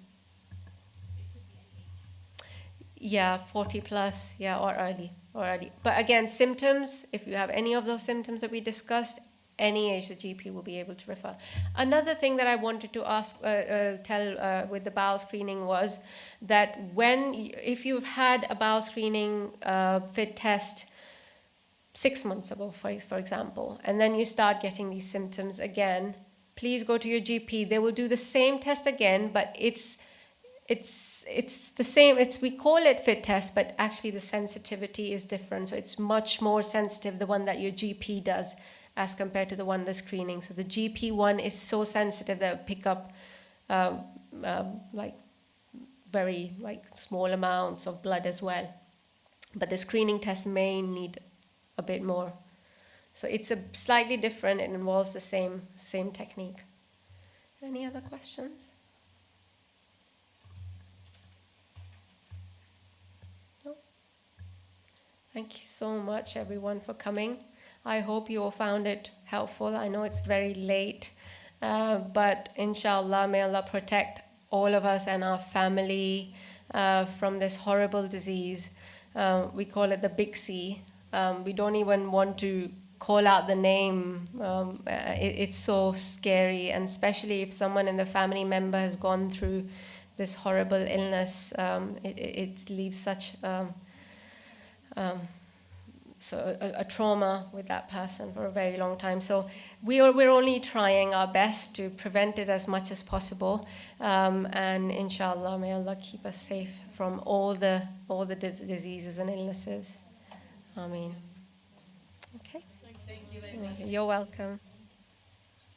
Yeah, 40 plus, yeah, or early. But again, symptoms, if you have any of those symptoms that we discussed, any age the GP will be able to refer. Another thing that I wanted to tell with the bowel screening was that if you've had a bowel screening fit test 6 months ago, for example, and then you start getting these symptoms again, please go to your GP. They will do the same test again, but it's the same. We call it fit test, but actually the sensitivity is different. So it's much more sensitive, the one that your GP does, as compared to the one the screening. So the GP one is so sensitive that it will pick up very small amounts of blood as well. But the screening test may need a bit more. So it's a slightly different. It involves the same technique. Any other questions? No? Thank you so much, everyone, for coming. I hope you all found it helpful. I know it's very late, but inshallah, may Allah protect all of us and our family from this horrible disease. We call it the Big C. We don't even want to call out the name. It's so scary, and especially if someone in the family member has gone through this horrible illness, it leaves such a trauma with that person for a very long time. So we're only trying our best to prevent it as much as possible, and inshallah, may Allah keep us safe from all the diseases and illnesses. Ameen. Okay. Thank you very much. You're welcome.